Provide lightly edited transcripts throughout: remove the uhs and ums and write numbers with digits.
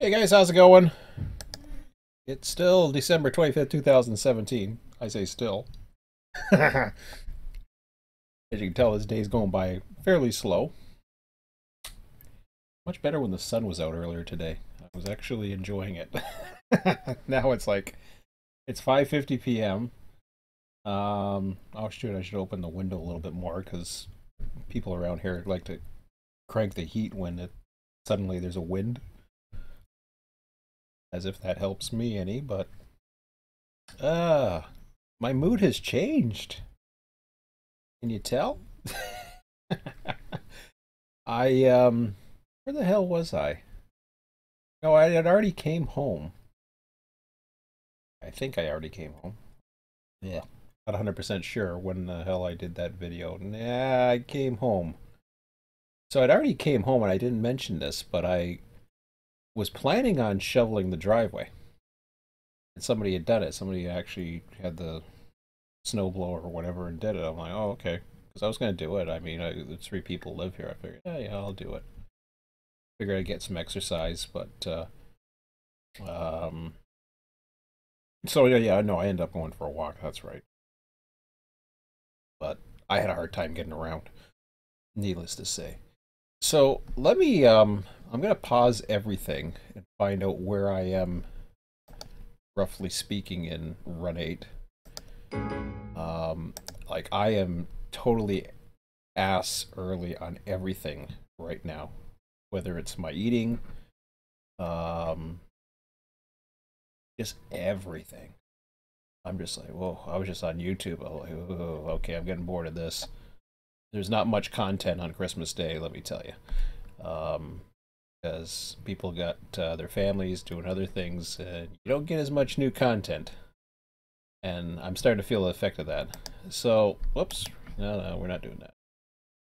Hey guys, how's it going? It's still December 25th, 2017. I say still. As you can tell, this day's going by fairly slow. Much better when the sun was out earlier today. I was actually enjoying it. Now it's 5:50 p.m. Oh shoot, I should open the window a little bit more because people around here like to crank the heat when suddenly there's a wind. As if that helps me any, but uh my mood has changed. Can you tell? Where the hell was I? No, I had already came home. I think I already came home. Yeah. Not 100% sure when the hell I did that video. Nah, I came home. So I'd already came home and I didn't mention this, but I was planning on shoveling the driveway. And somebody had done it. Somebody actually had the snowblower or whatever and did it. I'm like, oh, okay. Because I was going to do it. I mean, the three people live here. I figured, yeah, I'll do it. Figured I'd get some exercise, but um, so yeah, no, I ended up going for a walk. That's right. But I had a hard time getting around. Needless to say. So let me I'm gonna pause everything and find out where I am, roughly speaking, in Run 8. Like I am totally ass early on everything right now, whether it's my eating, um, just everything. I'm just like, whoa, I was just on YouTube. I'm like, oh, okay, I'm getting bored of this. There's not much content on Christmas Day, let me tell you. Because people got their families doing other things, and you don't get as much new content. And I'm starting to feel the effect of that. So, whoops. No, we're not doing that.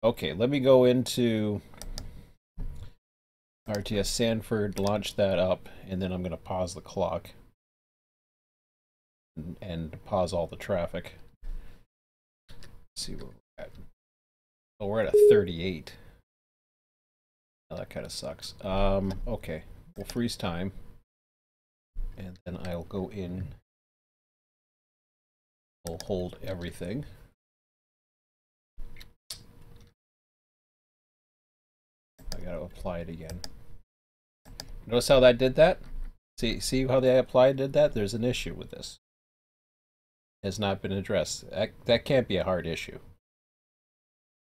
Okay, let me go into RTS Sanford, launch that up, and then I'm going to pause the clock. And pause all the traffic. Let's see where we're at. Oh, we're at a 38. Oh, that kind of sucks. Okay. We'll freeze time. And then I'll go in. We'll hold everything. I gotta apply it again. Notice how that did that? See how they did that? There's an issue with this. It has not been addressed. That can't be a hard issue.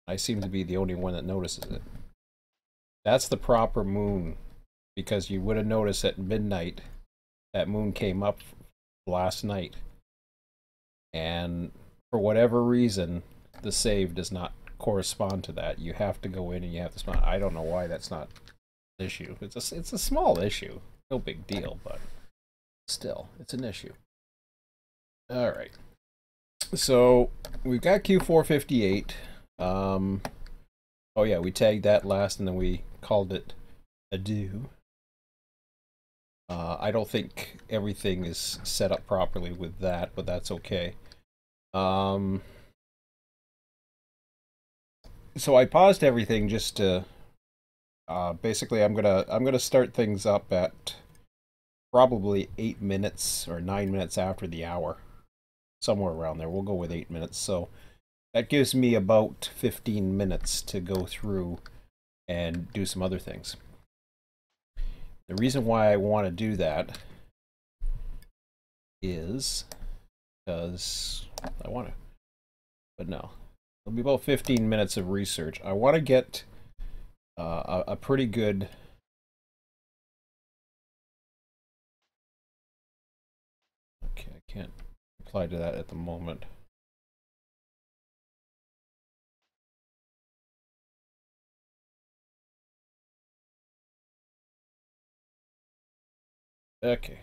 I seem to be the only one that notices it. That's the proper moon, because you would have noticed at midnight that moon came up last night, and for whatever reason the save does not correspond to that. You have to go in and you have to spawn. I don't know why that's not an issue. It's a small issue, no big deal, but still, it's an issue. All right, so we've got Q458. Oh yeah, we tagged that last and then we called it adieu. I don't think everything is set up properly with that, but that's okay. So I paused everything just to basically I'm gonna start things up at probably 8 minutes or 9 minutes after the hour, somewhere around there. We'll go with 8 minutes. So that gives me about 15 minutes to go through and do some other things. The reason why I want to do that is because I want to. But no, it'll be about 15 minutes of research. I want to get a pretty good... Okay, I can't apply to that at the moment. Okay,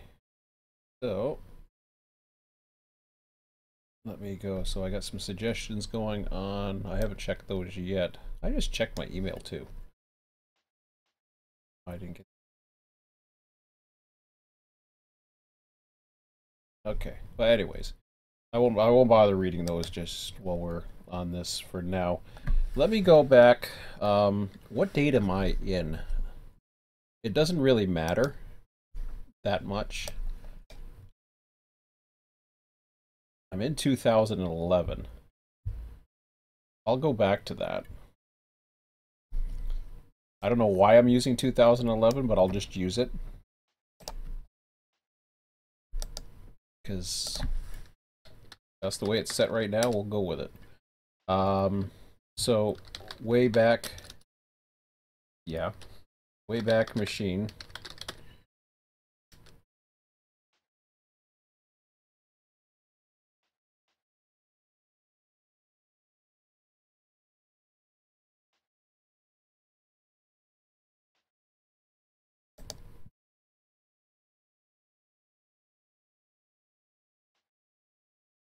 so let me go. So I got some suggestions going on. I haven't checked those yet. I just checked my email too. I didn't get... Okay, but anyways, I won't bother reading those just while we're on this for now. Let me go back. What date am I in? It doesn't really matter that much. I'm in 2011. I'll go back to that. I don't know why I'm using 2011, but I'll just use it. Because that's the way it's set right now. We'll go with it. So way back, yeah, way back machine.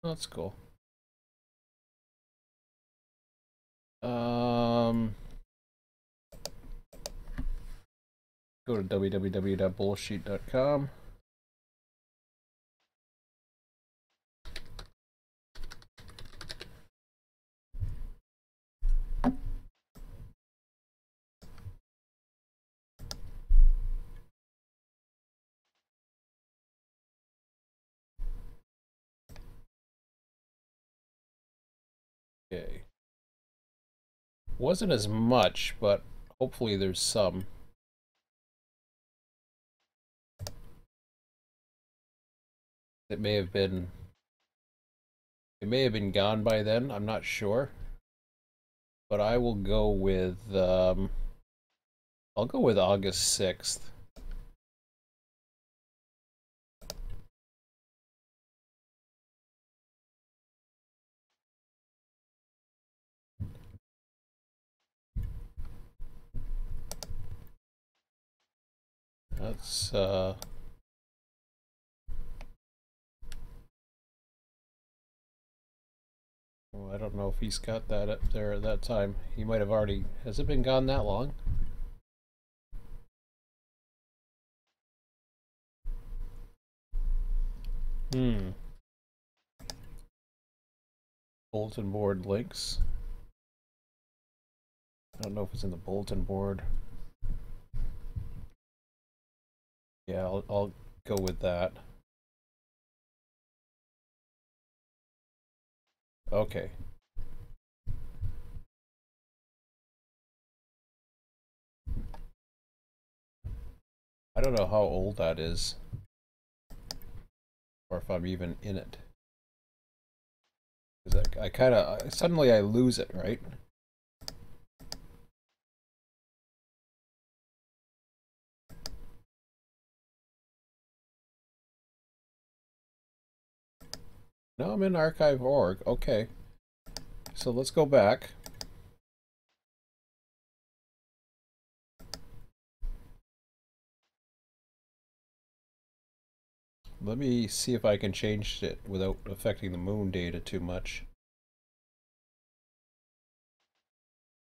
That's cool. Go to www.bullshit.com. Okay. Wasn't as much, but hopefully there's some. It may have been gone by then, I'm not sure. But I will go with I'll go with August 6th. That's well, I don't know if he's got that up there at that time. He might have already. Has it been gone that long? Bulletin board links. I don't know if it's in the bulletin board. Yeah, I'll go with that. Okay. I don't know how old that is, or if I'm even in it. Because I kind of suddenly I lose it, right? No, I'm in archive.org. Okay. So let's go back. Let me see if I can change it without affecting the moon data too much.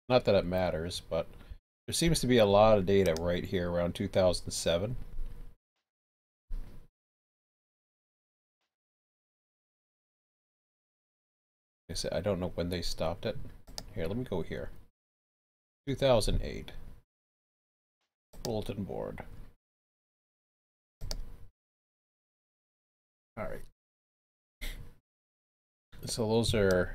Not that it matters, but there seems to be a lot of data right here around 2007. I don't know when they stopped it. Here, let me go here. 2008. Bulletin board. Alright. So those are...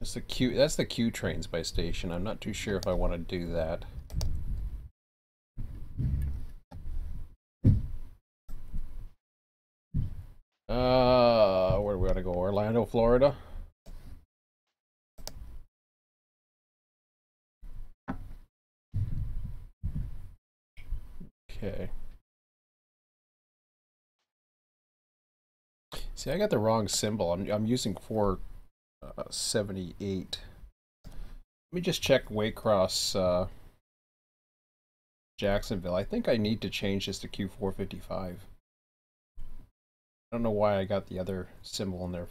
That's the Q trains by station. I'm not too sure if I want to do that. Where do we want to go? Orlando, Florida? Okay. See, I got the wrong symbol. I'm using 478. Let me just check Waycross Jacksonville. I think I need to change this to Q455. I don't know why I got the other symbol in there.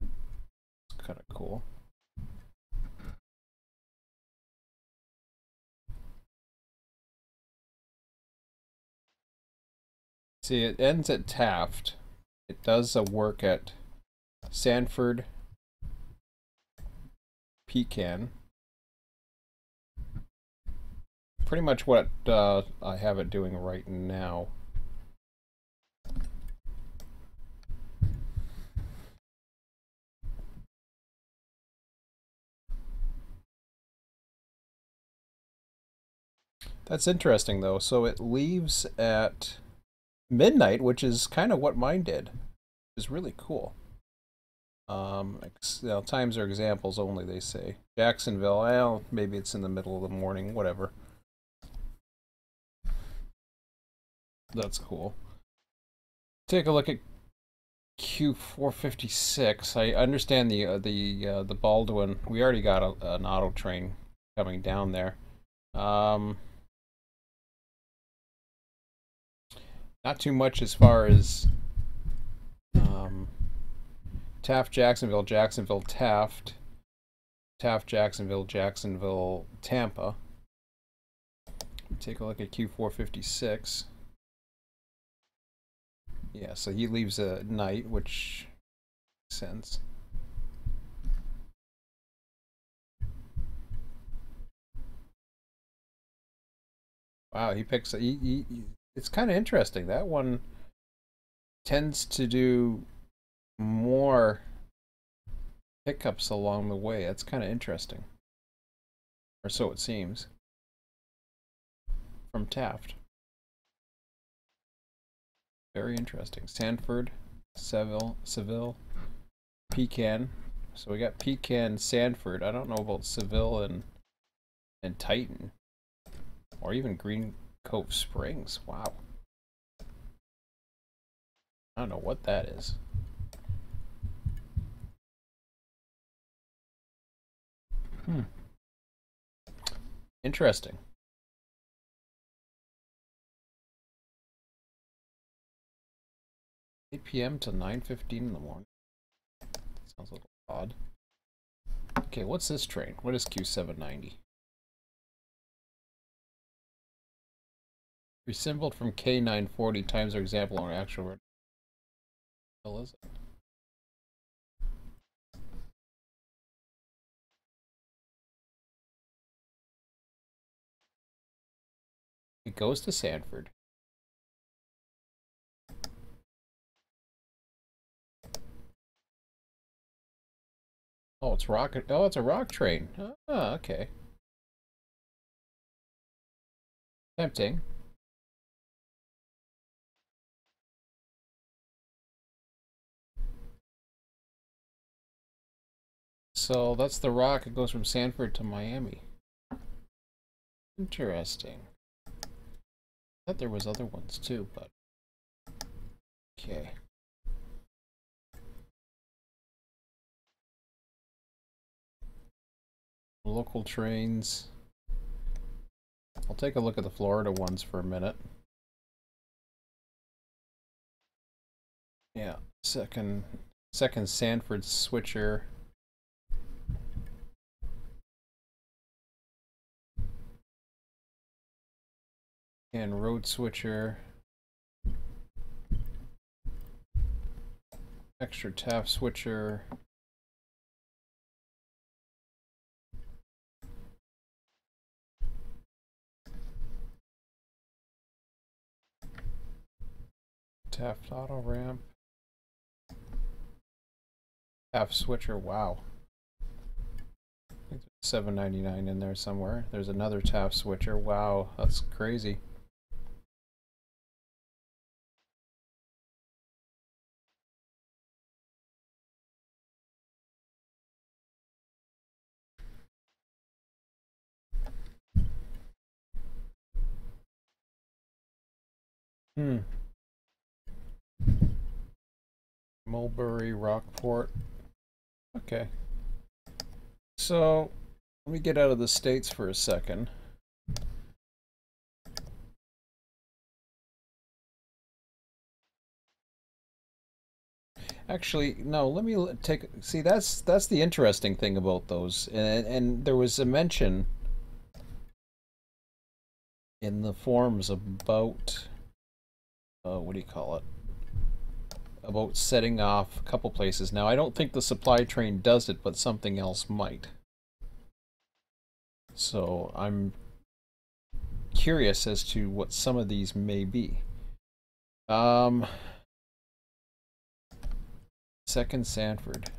It's kind of cool. See, it ends at Taft. It does a work at Sanford, pecan. Pretty much what I have it doing right now. That's interesting though. So it leaves at midnight, which is kind of what mine did. It's really cool. Times are examples only, they say. Jacksonville, well, maybe it's in the middle of the morning, whatever. That's cool. Take a look at Q456. I understand the Baldwin. We already got an auto train coming down there. Not too much as far as Taft, Jacksonville, Jacksonville, Taft, Taft, Jacksonville, Jacksonville, Tampa. Take a look at Q456. Yeah, so he leaves at night, which makes sense. Wow, he picks. It's kind of interesting. That one tends to do more pickups along the way. That's kind of interesting, or so it seems. From Taft. Very interesting. Sanford, Seville, Pecan. So we got Pecan, Sanford. I don't know about Seville and Titan, or even Green Cove Springs. Wow. I don't know what that is. Interesting. $8 p.m. to 9:15 in the morning. Sounds a little odd. Okay, what's this train? What is Q790? Reassembled from K940 times our example on actual. What the hell is it? It goes to Sanford. Oh, it's rocket. Oh, it's a rock train. Ah, okay. Tempting. So that's the rock. It goes from Sanford to Miami. Interesting. I thought there was other ones too, but okay. Local trains. I'll take a look at the Florida ones for a minute. Yeah, second Sanford switcher. And road switcher. Extra Taft switcher. Taft auto ramp. Taft switcher, wow. I think there's $7.99 in there somewhere. There's another Taft switcher. Wow, that's crazy. Mulberry, Rockport. Okay. So, let me get out of the States for a second. Actually, no, let me see, that's the interesting thing about those. And there was a mention in the forums about what do you call it? About setting off a couple places. Now, I don't think the supply train does it, but something else might. So I'm curious as to what some of these may be. Second Sanford.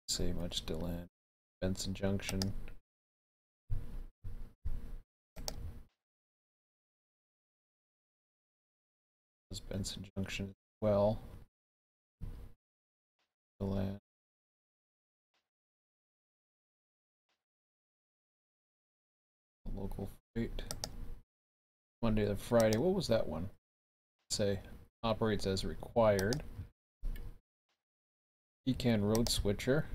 Say much Deland. Benson Junction. Benson Junction as well. Deland. Local freight. Monday to Friday. What was that one? Say operates as required. Pecan Road Switcher.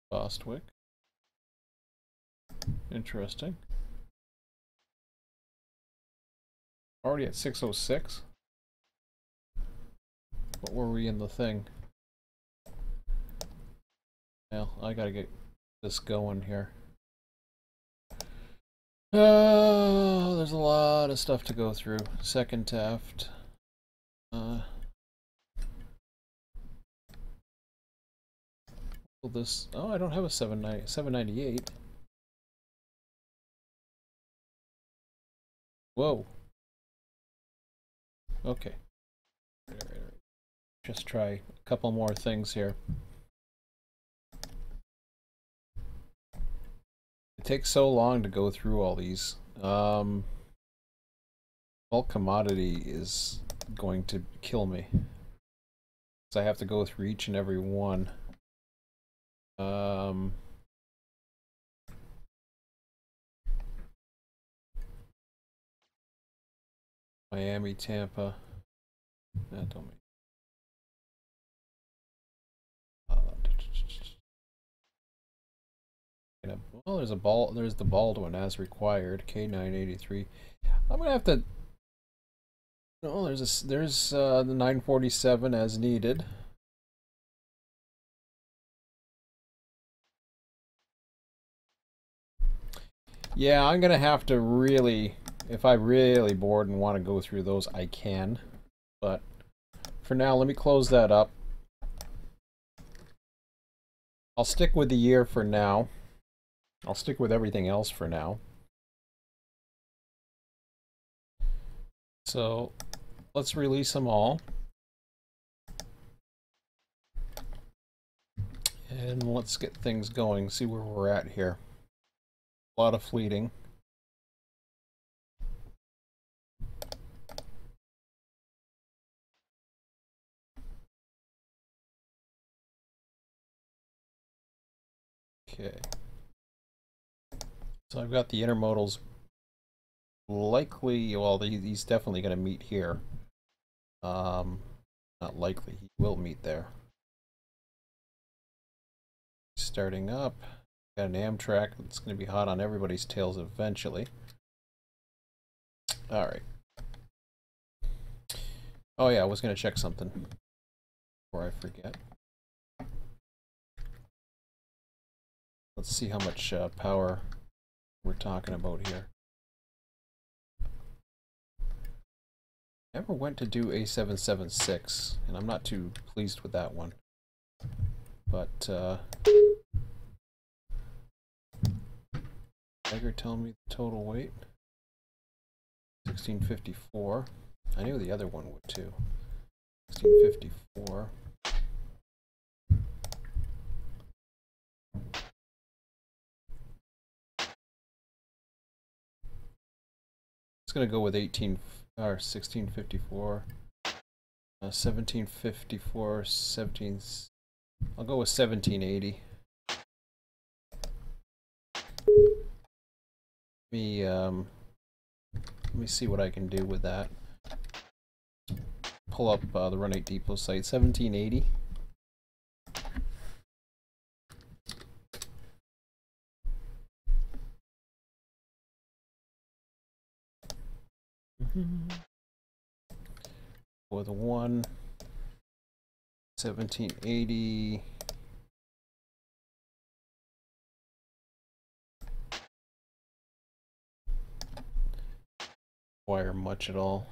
Bostwick. Interesting. Already at 6:06. What were we in the thing? Well, I gotta get this going here. Oh, there's a lot of stuff to go through. Second Taft. This. Oh, I don't have a 798. Whoa. Okay. Just try a couple more things here. It takes so long to go through all these. Bulk commodity is going to kill me. So I have to go through each and every one. Miami, Tampa. That don't mean. Well, there's the Baldwin as required. K983. I'm gonna have to. No, there's the 947 as needed. Yeah, I'm gonna have to really, if I'm really bored and want to go through those, I can. But for now, let me close that up. I'll stick with the year for now. I'll stick with everything else for now. So let's release them all. And let's get things going, see where we're at here. A lot of fleeting. Okay. So I've got the intermodals likely, well, he's definitely going to meet here. Not likely, he will meet there. Starting up. Got an Amtrak that's going to be hot on everybody's tails eventually. Alright. Oh yeah, I was going to check something before I forget. Let's see how much power we're talking about here. Never went to do A776, and I'm not too pleased with that one. But, Tiger telling me the total weight. 1654. I knew the other one would too. 1654. It's gonna go with 1654. 1754. 17. I'll go with 1780. Let me see what I can do with that. Pull up the Run8 Depot site. 1780. For the 1780. Require much at all.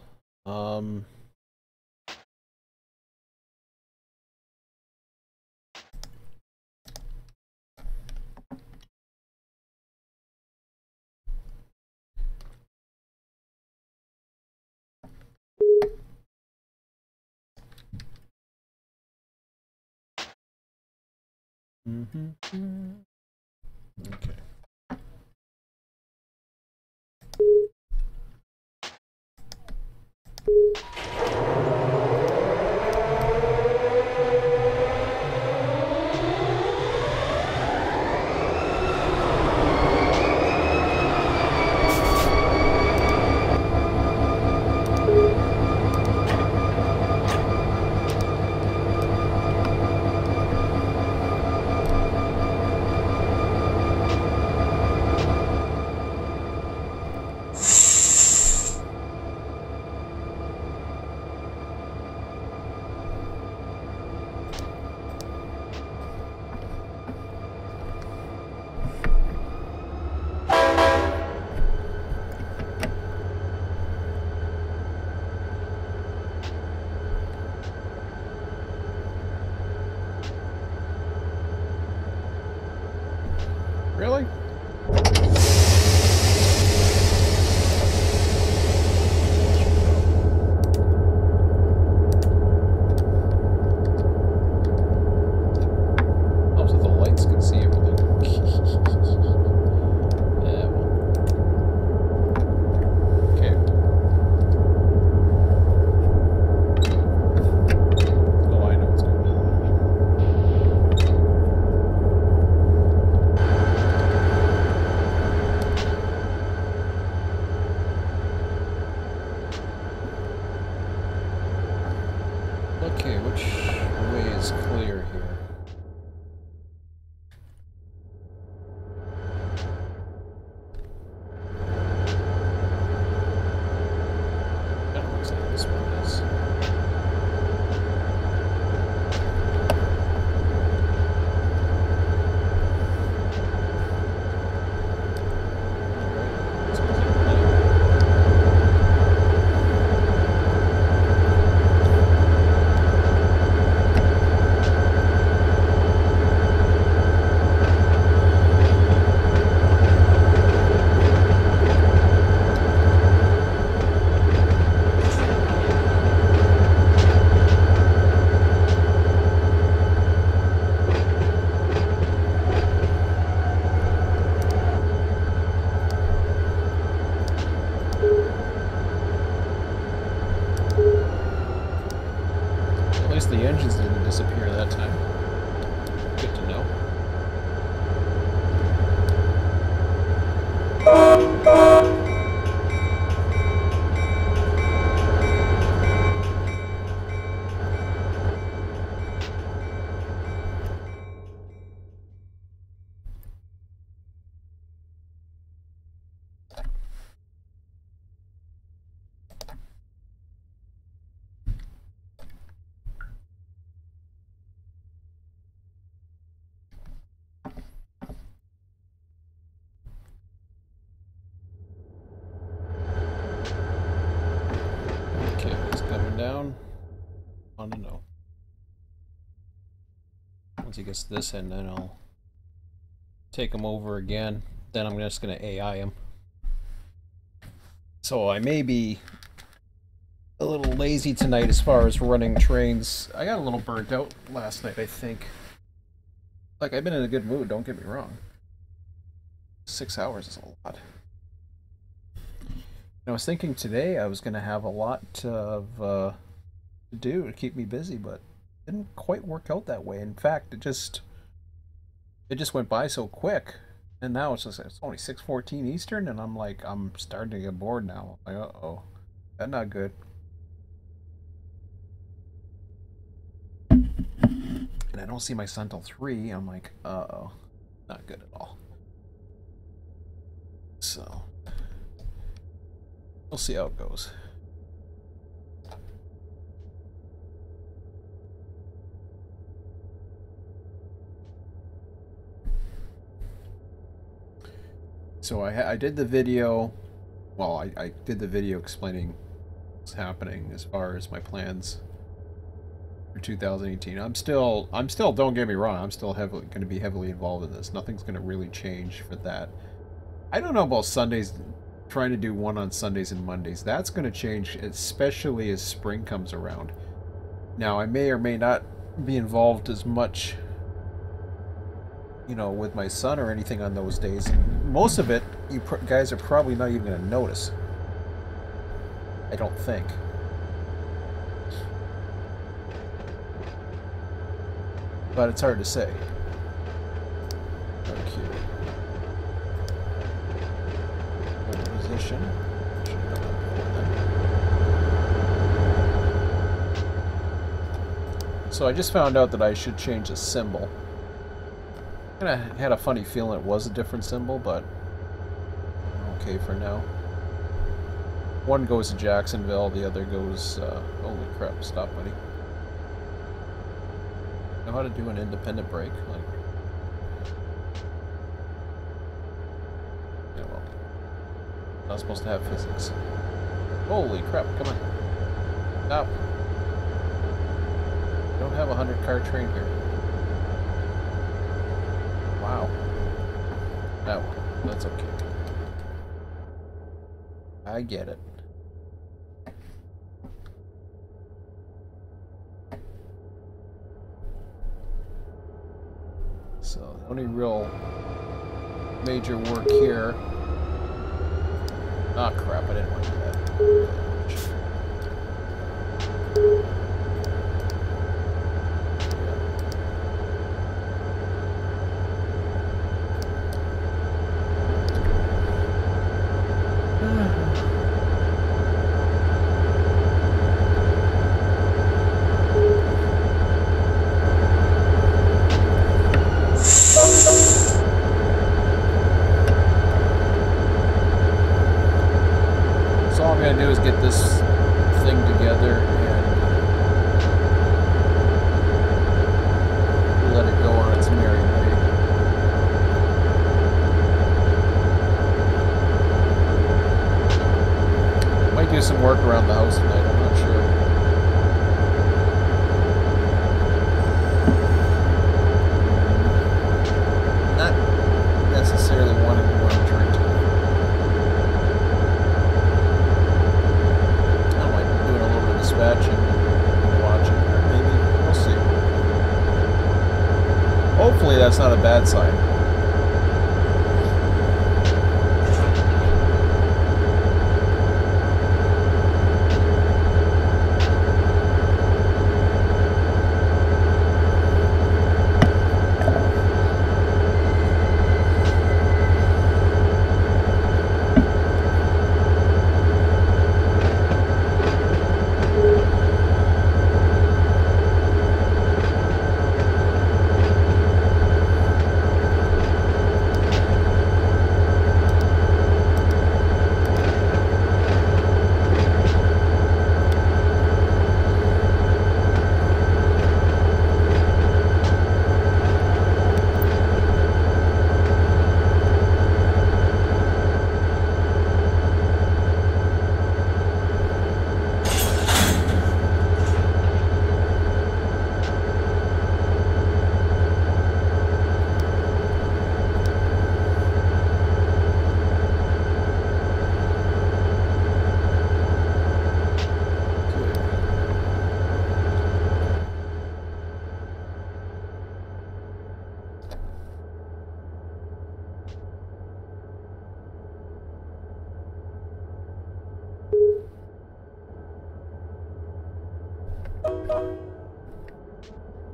Okay. Really? Oh, so the lights can see everything. Yeah, well. Okay. Oh, I know what's going on. Okay, which way is clear here? That looks like this one is. Alright, this one's in blue. At least the engines didn't disappear that time. Good to know. Okay, he's coming down. I don't know. Once he gets this in, then I'll take him over again. Then I'm just going to AI him. So I may be a little lazy tonight as far as running trains. I got a little burnt out last night, I think. Like, I've been in a good mood, don't get me wrong. 6 hours is a lot. I was thinking today I was going to have a lot of to do to keep me busy, but it didn't quite work out that way. In fact, it just went by so quick, and now it's only 6:14 Eastern, and I'm starting to get bored now. I'm like, uh-oh, that's not good. And I don't see my son till 3. I'm like, uh-oh, not good at all. So we'll see how it goes. So I did the video, well, I did the video explaining what's happening as far as my plans for 2018. I'm still, don't get me wrong, I'm still going to be heavily involved in this. Nothing's going to really change for that. I don't know about Sundays, trying to do one on Sundays and Mondays. That's going to change, especially as spring comes around. Now, I may or may not be involved as much, you know, with my son or anything on those days. And most of it, you guys are probably not even going to notice. I don't think. But it's hard to say. Okay. Hold position. Should have done that before then. So I just found out that I should change the symbol. I had a funny feeling it was a different symbol, but okay for now. One goes to Jacksonville, the other goes, holy crap, stop, buddy. Know how to do an independent brake? Like, yeah, well, not supposed to have physics. Holy crap, come on. Stop. Don't have a 100-car train here. Wow. Oh, that's okay. I get it. So, the only real major work here. Ah, crap, I didn't want to do that. Do is get this thing together and let it go on its merry way. Might do some work around the house tonight, I'm not sure. Not necessarily wanting to run train tonight. Dispatching and watching, or maybe we'll see. Hopefully that's not a bad sign.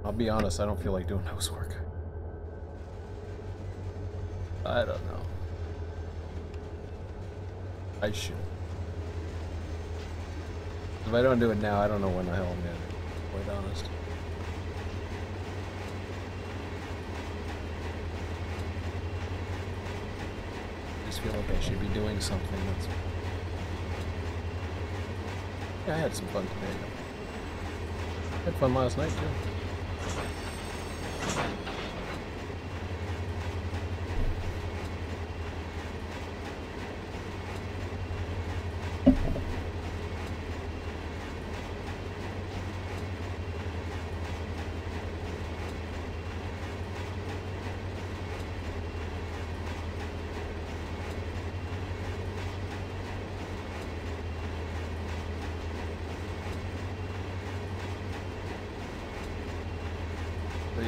I'll be honest, I don't feel like doing housework. I don't know. I should. If I don't do it now, I don't know when the hell I'm gonna do it, quite honest. I just feel like I should be doing something that's... Yeah, I had some fun today. I had fun last night, too.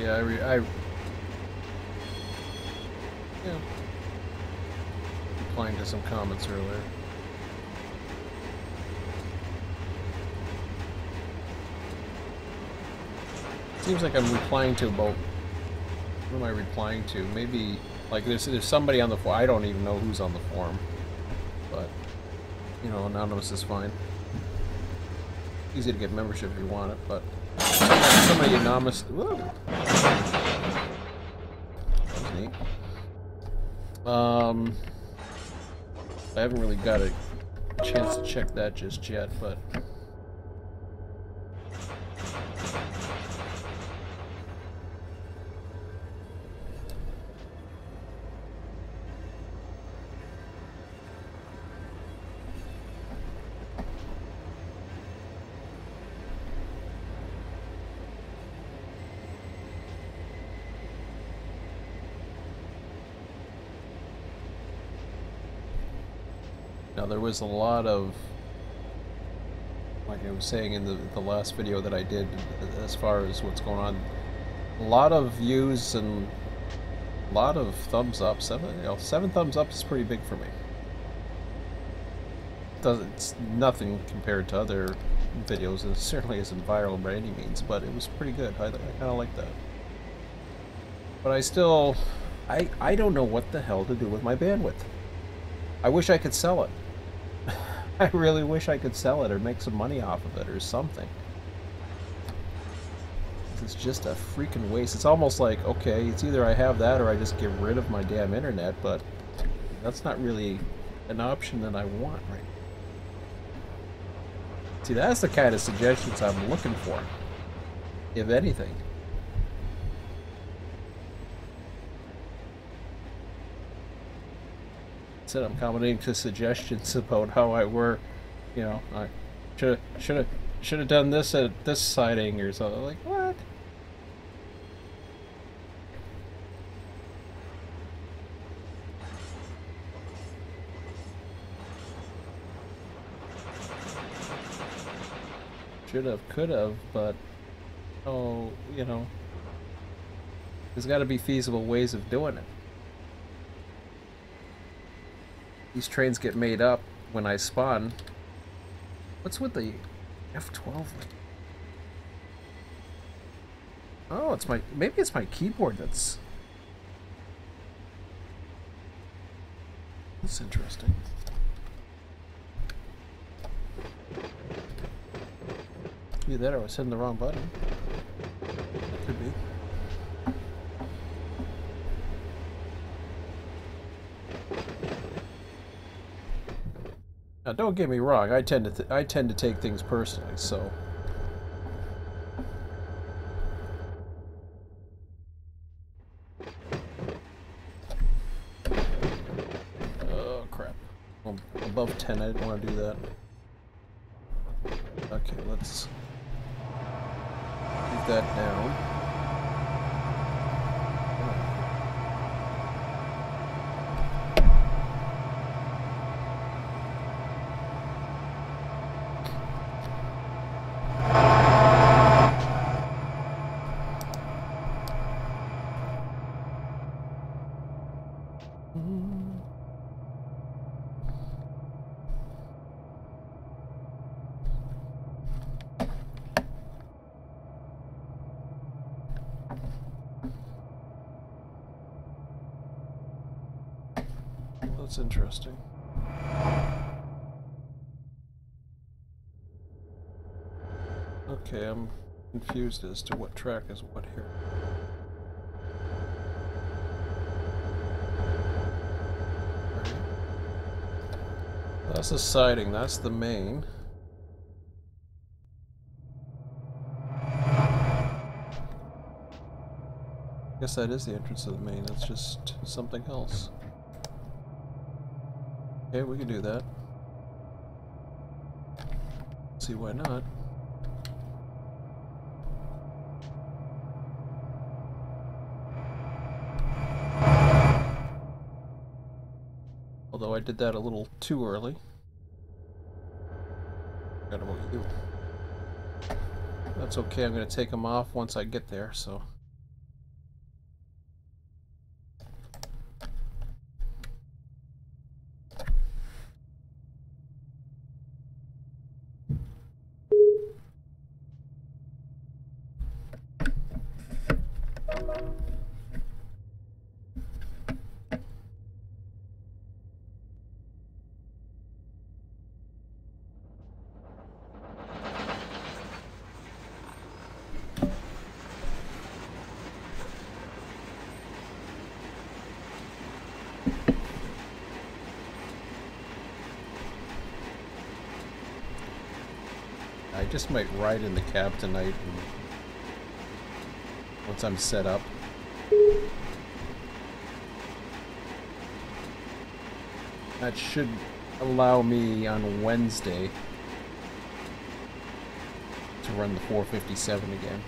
yeah, yeah, replying to some comments earlier. Seems like I'm replying to about, what am I replying to? Maybe, like, there's somebody on the forum. I don't even know who's on the forum. But, you know, anonymous is fine. Easy to get membership if you want it, but somebody anonymous. Whoa. That was neat. I haven't really got a chance to check that just yet, but now there was a lot of, like I was saying in the last video that I did, as far as what's going on, a lot of views and a lot of thumbs up. 7 thumbs up is pretty big for me. It's nothing compared to other videos, and it certainly isn't viral by any means, but it was pretty good. I kind of like that. But I still, I don't know what the hell to do with my bandwidth. I wish I could sell it. I really wish I could sell it or make some money off of it or something. It's just a freaking waste. It's almost like, okay, it's either I have that or I just get rid of my damn internet, but that's not really an option that I want right now. See, that's the kind of suggestions I'm looking for, if anything. Instead, I'm commenting to suggestions about how I work. You know, I should have done this at this siding or something. Like, what? Should have, could have, but oh, you know, there's got to be feasible ways of doing it. These trains get made up when I spawn. What's with the F12? Oh, it's maybe it's my keyboard that's interesting. Either that or I was hitting the wrong button. That could be. Now, don't get me wrong. I tend to take things personally, so. Oh crap! Well, above 10, I didn't want to do that. Okay, let's keep that down. That's interesting. Okay, I'm confused as to what track is what here. Right. That's the siding, that's the main. I guess that is the entrance to the main, that's just something else. Okay, we can do that. See why not. Although I did that a little too early. Forgot about you. That's okay, I'm going to take them off once I get there, so. I just might ride in the cab tonight and once I'm set up. That should allow me on Wednesday to run the 457 again.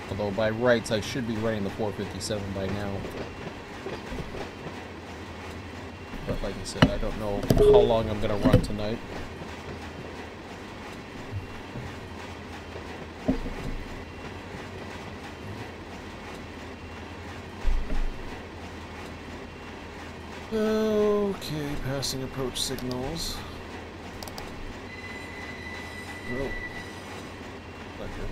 Although by rights I should be running the 457 by now. But like I said, I don't know how long I'm going to run tonight. Okay, passing approach signals. Oh, not good.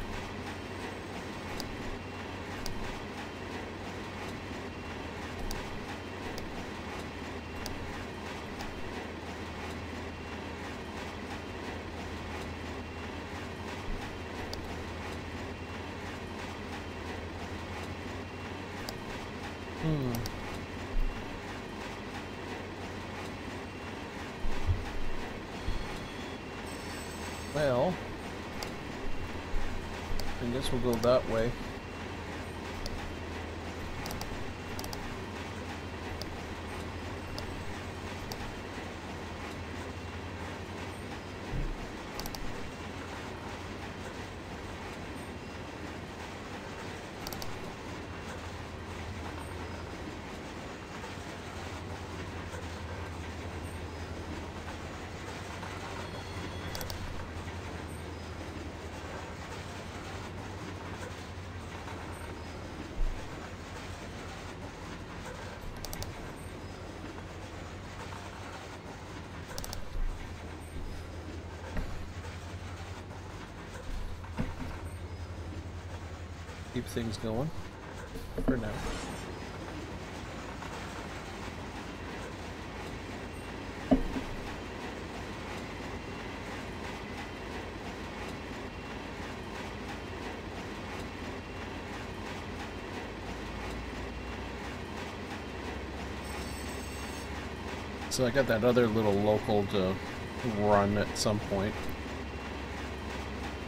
Well, I guess we'll go that way. Keep things going for now. So I got that other little local to run at some point.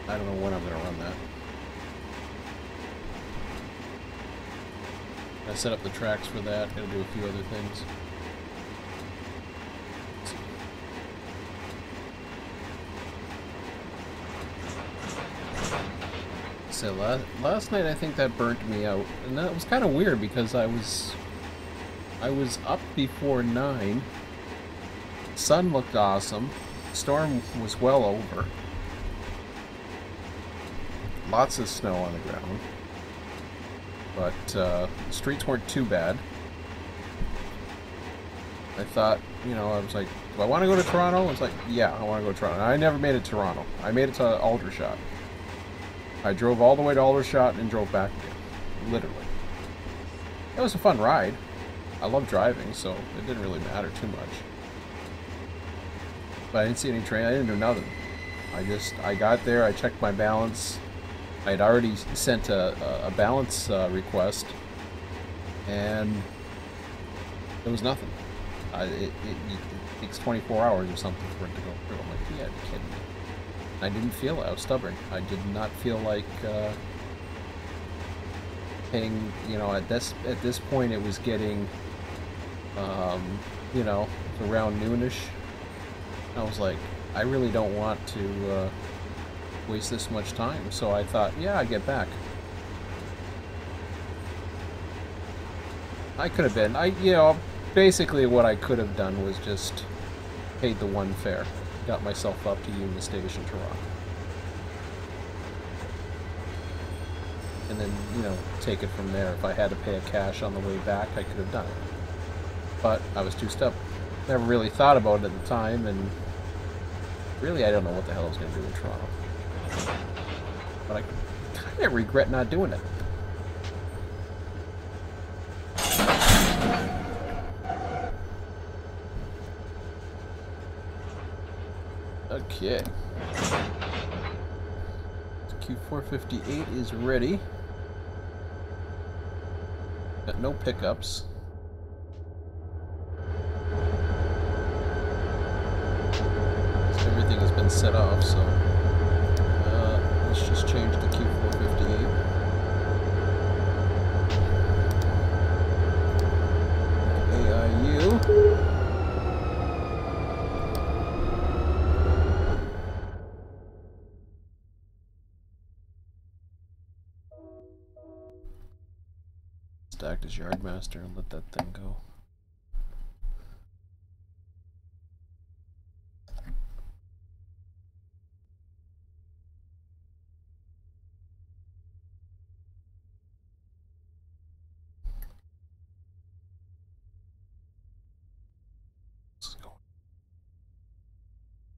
I don't know when I'm going to run that. I set up the tracks for that. Gotta do a few other things. So last night I think that burnt me out, and that was kind of weird because I was up before 9. Sun looked awesome. Storm was well over. Lots of snow on the ground. But the streets weren't too bad. I thought, you know, I was like, do I want to go to Toronto? I was like, yeah, I want to go to Toronto. I never made it to Toronto. I made it to Aldershot. I drove all the way to Aldershot and drove back again. Literally. It was a fun ride. I love driving, so it didn't really matter too much. But I didn't see any train. I didn't do nothing. I got there, I checked my balance. I had already sent a balance request, and there was nothing. It takes 24 hours or something for it to go through. I'm like, yeah, you're kidding me. I didn't feel it. I was stubborn. I did not feel like paying. You know, at this point, it was getting, you know, around noonish. I was like, I really don't want to waste this much time. So I thought, yeah, I'd get back. I could have been. You know, basically what I could have done was just paid the one fare. Got myself up to Union Station, Toronto. And then, you know, take it from there. If I had to pay a cash on the way back, I could have done it. But I was too stubborn. Never really thought about it at the time, and really I don't know what the hell I was going to do in Toronto. But I kind of regret not doing it. Okay. Q458 is ready. Got no pickups. So everything has been set off, so let's just change the Q458. AIU. Act as yardmaster and let that thing go.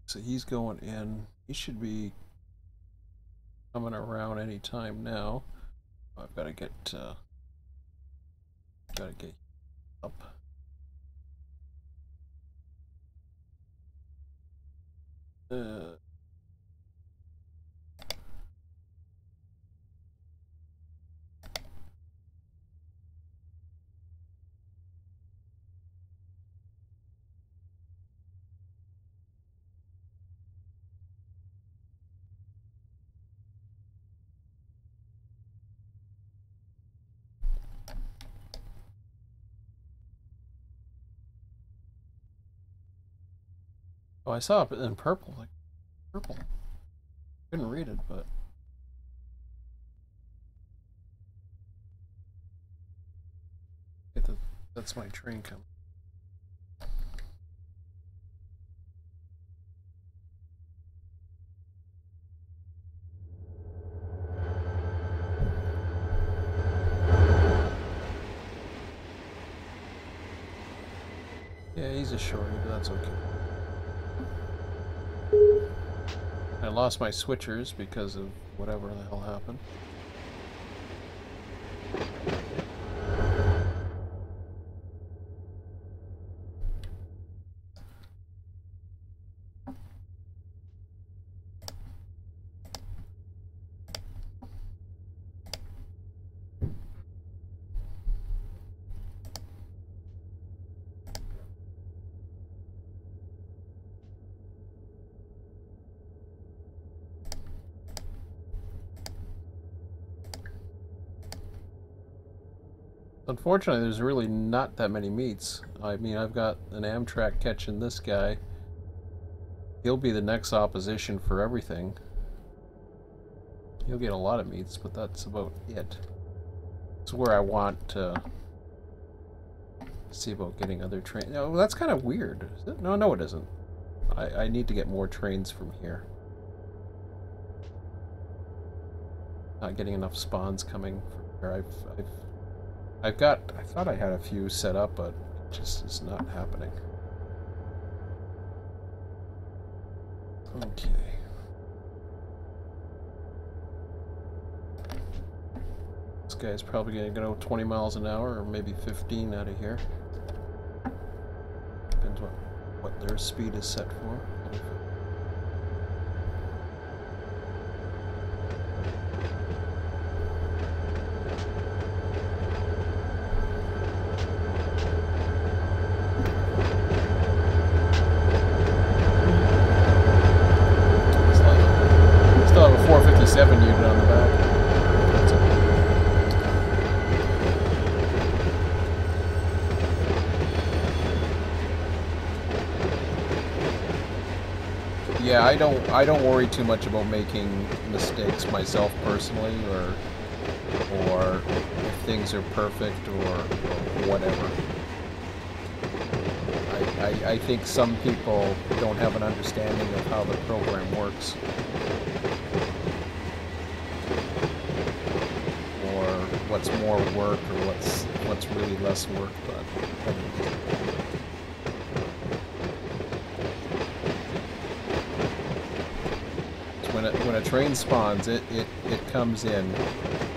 So he's going in. He should be coming around any time now. I've got to get up. Oh, I saw it in purple. Like purple. Couldn't read it, but that's my train coming. Yeah, he's a shorty, but that's okay. I lost my switchers because of whatever the hell happened. Unfortunately, there's really not that many meets. I mean, I've got an Amtrak catching this guy. He'll be the next opposition for everything. He'll get a lot of meets, but that's about it. It's where I want to see about getting other trains. No, that's kind of weird. Is it? No, it isn't. I need to get more trains from here. Not getting enough spawns coming from here. I thought I had a few set up, but it just is not happening. Okay. This guy's probably gonna go 20 miles an hour, or maybe 15 out of here. Depends what their speed is set for. Unit on the back. Yeah, I don't worry too much about making mistakes myself personally, or if things are perfect or whatever. I think some people don't have an understanding of how the program works. What's more work or what's really less work, but when a train spawns, it comes in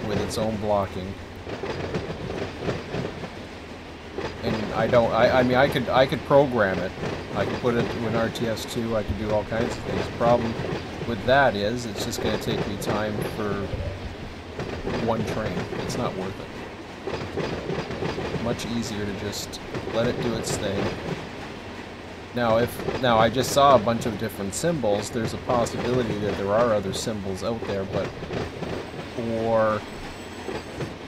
with its own blocking, and I mean I could program it. I could put it to an RTS 2. I could do all kinds of things. The problem with that is it's just going to take me time for one train. It's not worth it. much easier to just let it do its thing. Now, now I just saw a bunch of different symbols. There's a possibility that there are other symbols out there, but for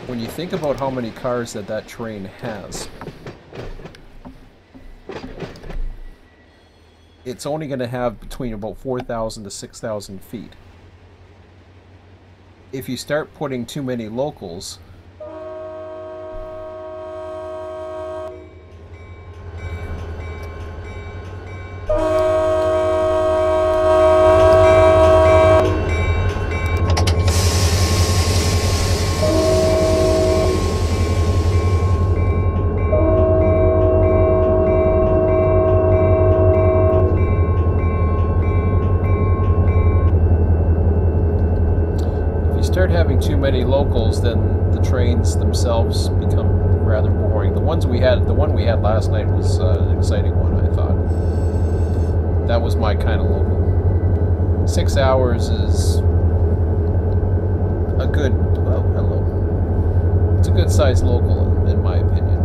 when you think about how many cars that train has, it's only going to have between about 4,000 to 6,000 feet. If you start putting too many locals, too many locals, then the trains themselves become rather boring. The one we had last night was an exciting one, I thought. That was my kind of local. 6 hours is a good, well, hello. It's a good sized local in my opinion.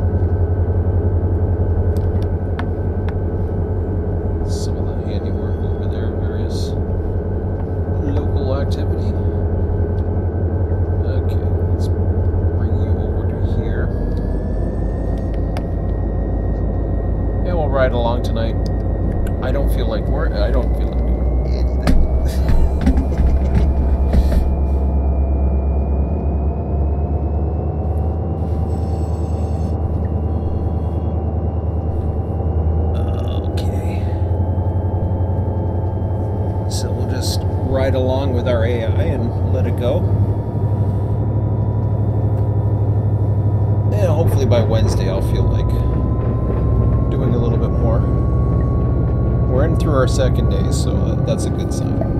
Some of the handiwork over there, various local activity. Okay, let's bring you over to here. Yeah, we'll ride along tonight. I don't feel like doing anything. Okay. So we'll just ride along with our AI and let it go. Hopefully by Wednesday I'll feel like doing a little bit more. We're in through our second day, so that's a good sign.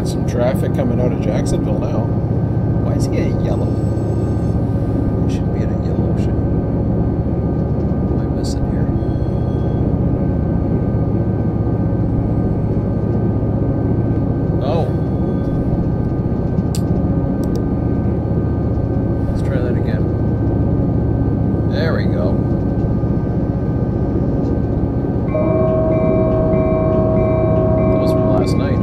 Some traffic coming out of Jacksonville now. Why is he at yellow? He shouldn't be at a yellow, should he? What am I missing here? Oh. Let's try that again. There we go. That was from last night.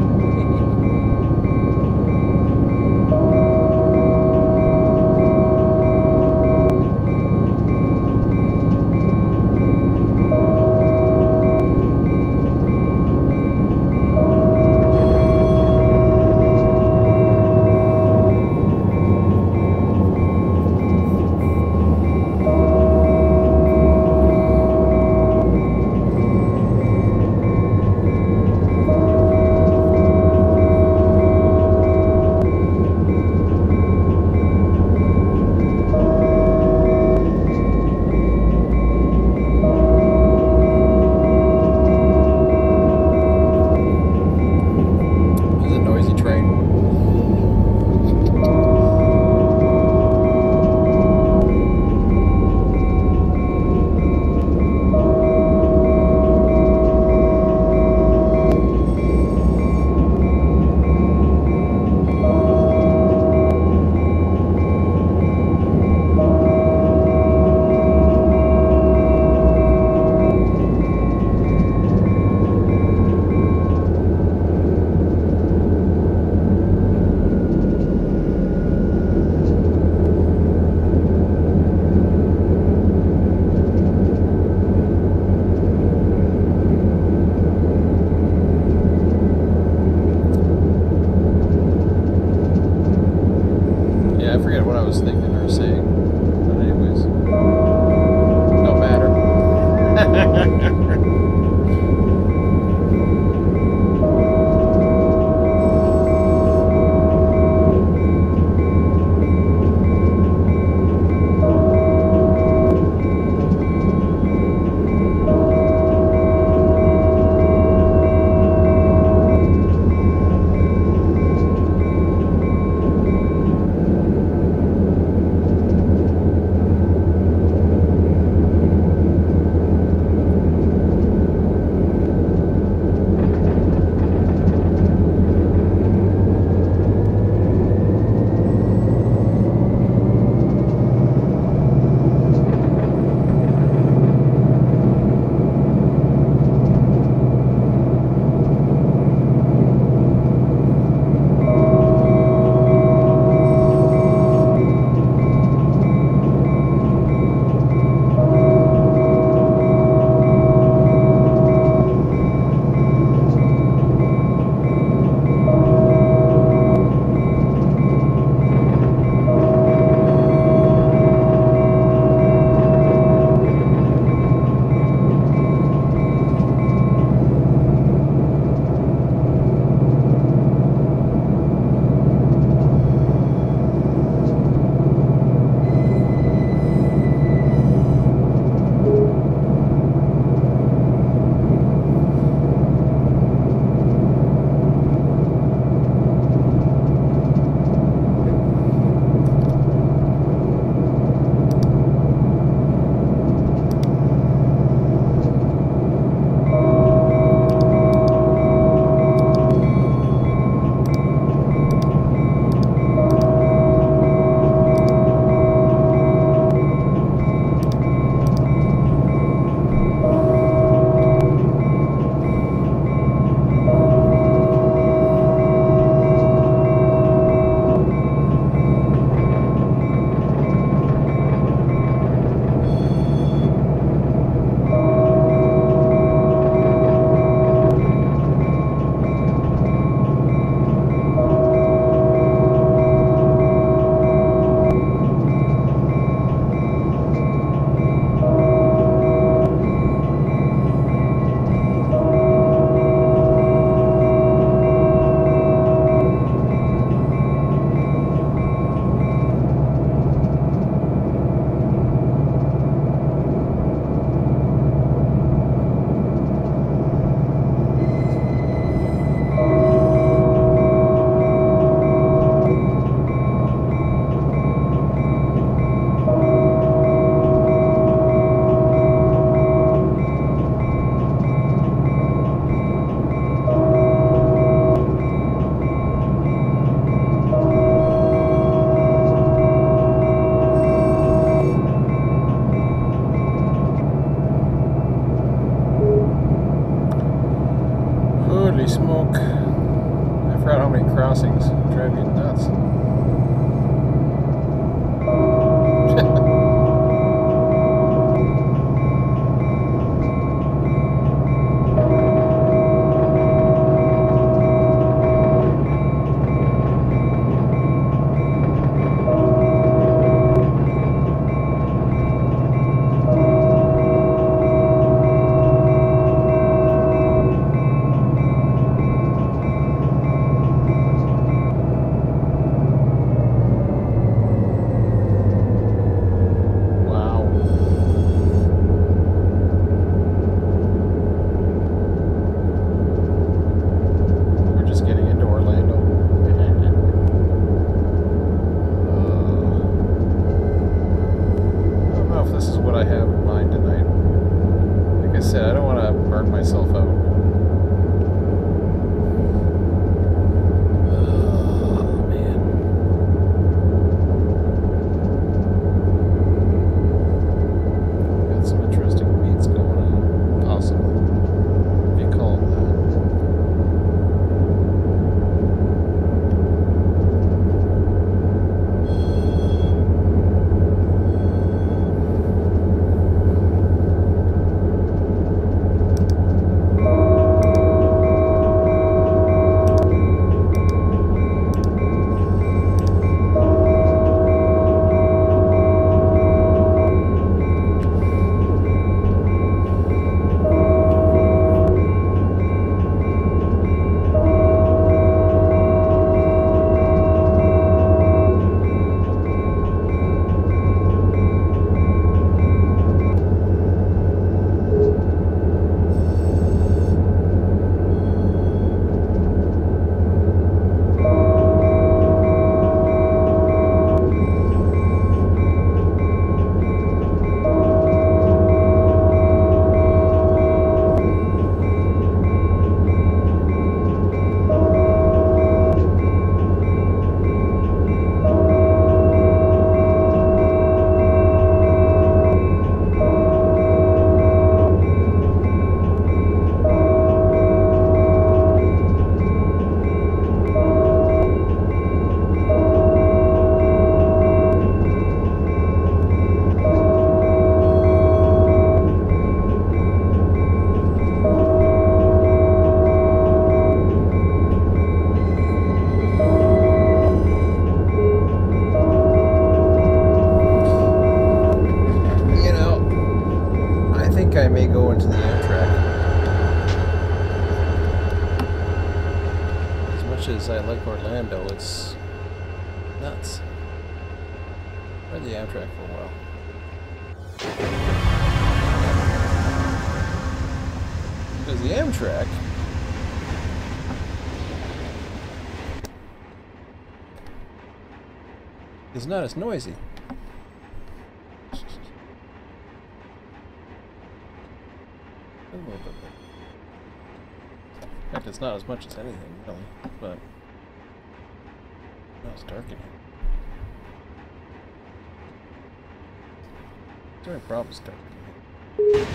smoke. I forgot how many crossings. Drive you nuts. think I may go into the Amtrak. As much as I like Orlando, it's nuts. Ride the Amtrak for a while. Because the Amtrak is not as noisy. A little bit. In fact, it's not as much as anything, really, but now it's dark in here. The only problem is dark in here.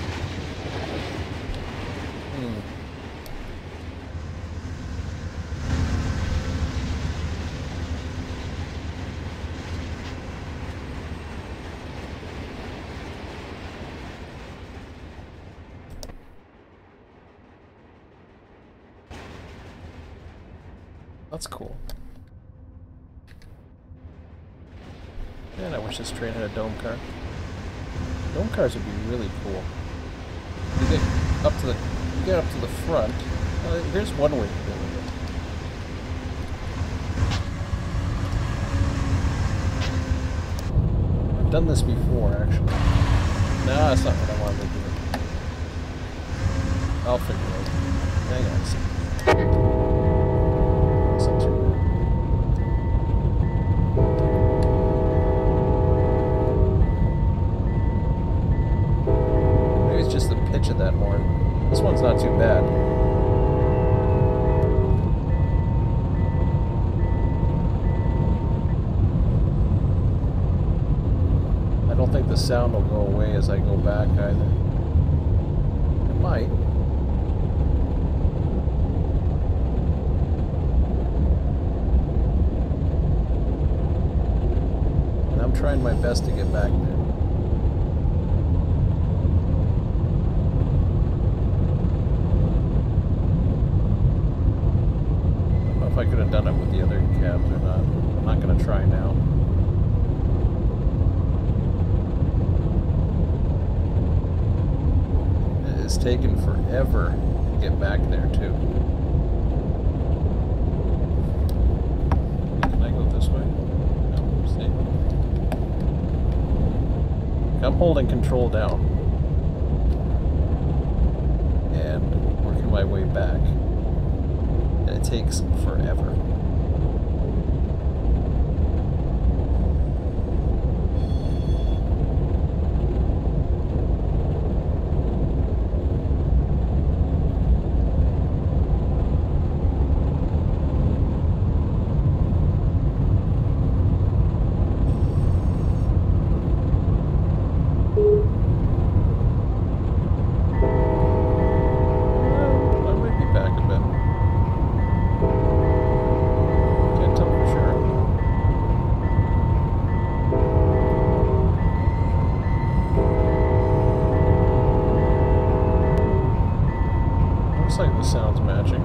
That's cool. Man, I wish this train had a dome car. Dome cars would be really cool. You get up to the front. Here's one way to do it. I've done this before, actually. No, that's not what I wanted to do. I'll figure it out. Hang on a second. Just the pitch of that horn. This one's not too bad. I don't think the sound will go away as I go back either. It might. And I'm trying my best to get back there. If I could have done it with the other cabs or not. I'm not going to try now. It's taken forever to get back there too. Can I go this way? No, see. I'm holding control down and working my way back. It takes forever. Looks like the sound's matching.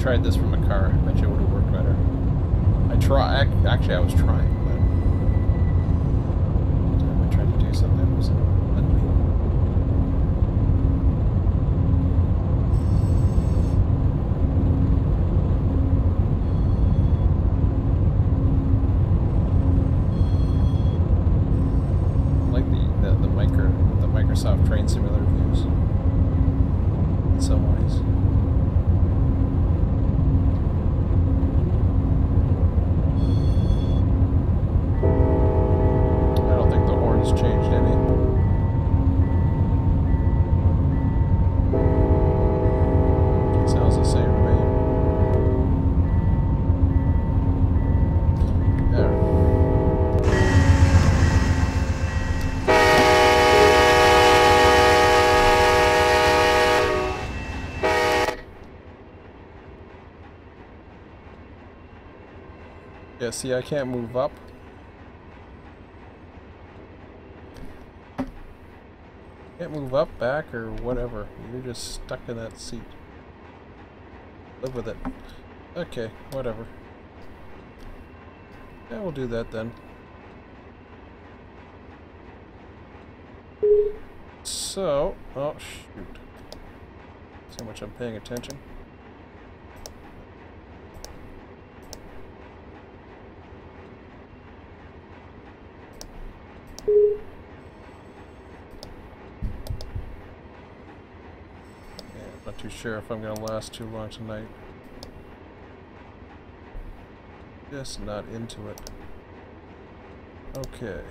Tried this from a car. I bet you it would have worked better. Actually, I was trying, but I tried to do something that wasn't letting me. I like the Microsoft Train Simulator views in some ways. Yeah, see, I can't move up. Can't move up, back, or whatever. You're just stuck in that seat. Live with it. Okay, whatever. Yeah, we'll do that then. So, oh shoot. See how much I'm paying attention. Not too sure if I'm going to last too long tonight. Just not into it. Okay.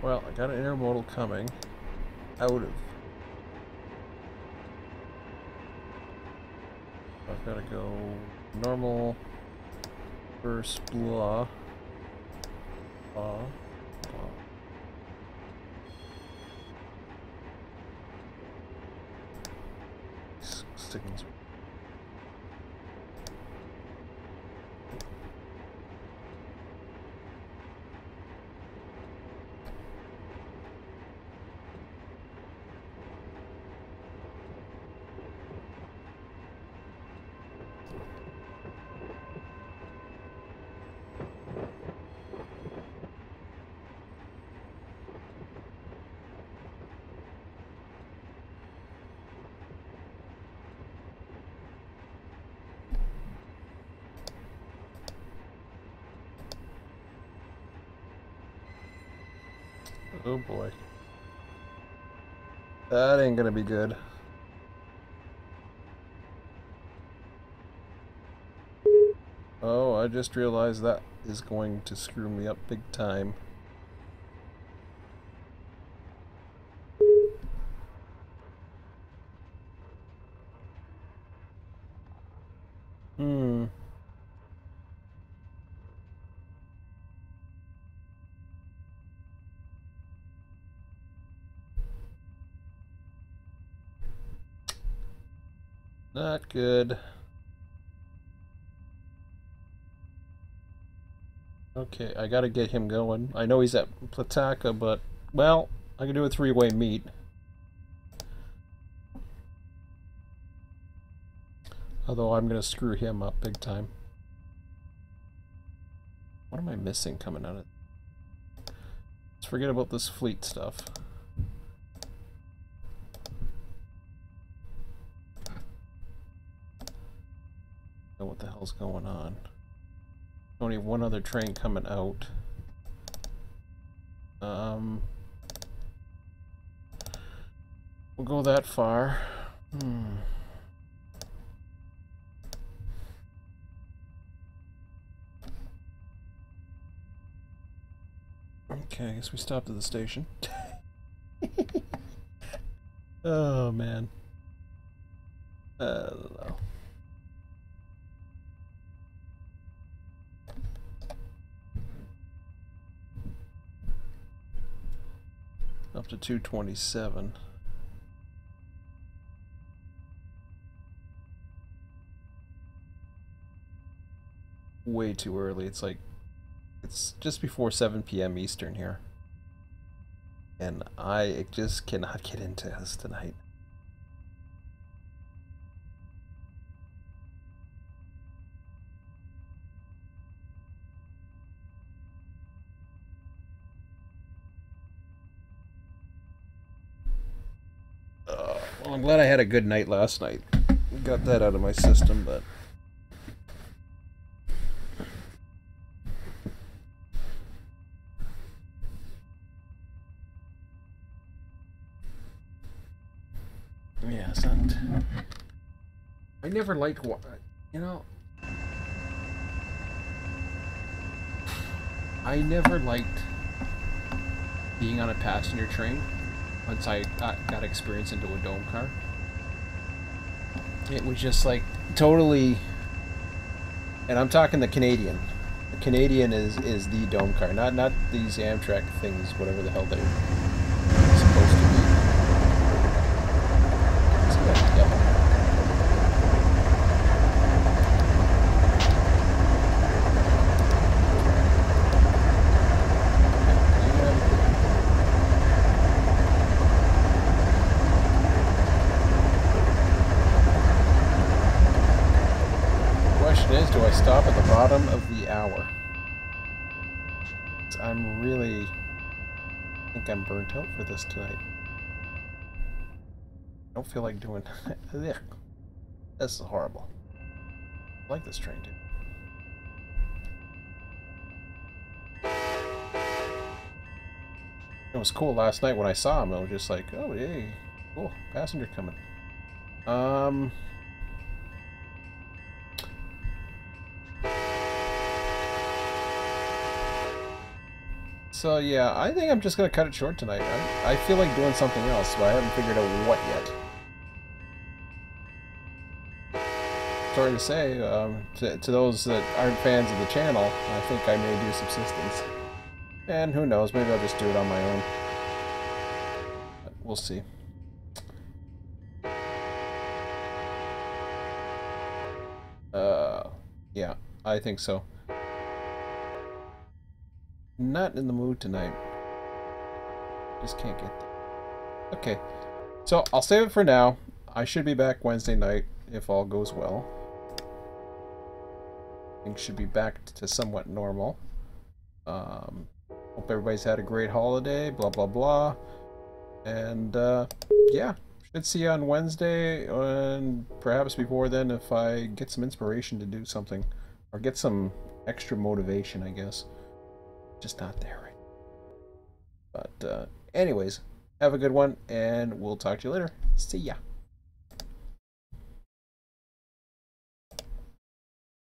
Well, I got an intermodal coming out of. I've got to go normal, first, blah. Blah. Blah. Signals. Oh boy. That ain't gonna be good. Oh, I just realized that is going to screw me up big time. Not good. Okay, I gotta get him going. I know he's at Plataka, but, well, I can do a three-way meet. Although I'm gonna screw him up big time. What am I missing coming out of it? Let's forget about this fleet stuff. Know what the hell's going on. Only one other train coming out. We'll go that far. Okay, I guess we stopped at the station. Oh man. I don't know. Up to 227. Way too early. It's like, it's just before 7 p.m. Eastern here. And I just cannot get into this tonight. Well, I'm glad I had a good night last night. Got that out of my system, but... yeah, it's not... I never liked... You know... I never liked being on a passenger train once I got experience into a dome car. It was just like totally, and I'm talking the Canadian. The Canadian is the dome car, not these Amtrak things, whatever the hell they're supposed to be. question is, do I stop at the bottom of the hour? I'm really... I think I'm burnt out for this tonight. I don't feel like doing... Ugh. This is horrible. I like this train, too. It was cool last night when I saw him. I was just like, oh, yay. Cool. Passenger coming. So yeah, I think I'm just gonna cut it short tonight. I feel like doing something else, but I haven't figured out what yet. Sorry to say, to those that aren't fans of the channel, I think I may do Subsistence. And who knows, maybe I'll just do it on my own. But we'll see. Yeah, I think so. Not in the mood tonight. Just can't get there. Okay, so I'll save it for now. I should be back Wednesday night if all goes well. Things should be back to somewhat normal. Hope everybody's had a great holiday, blah blah blah. And yeah, should see you on Wednesday, and perhaps before then if I get some inspiration to do something. Or get some extra motivation, I guess. Just not there right now. But anyways, have a good one, and we'll talk to you later. See ya.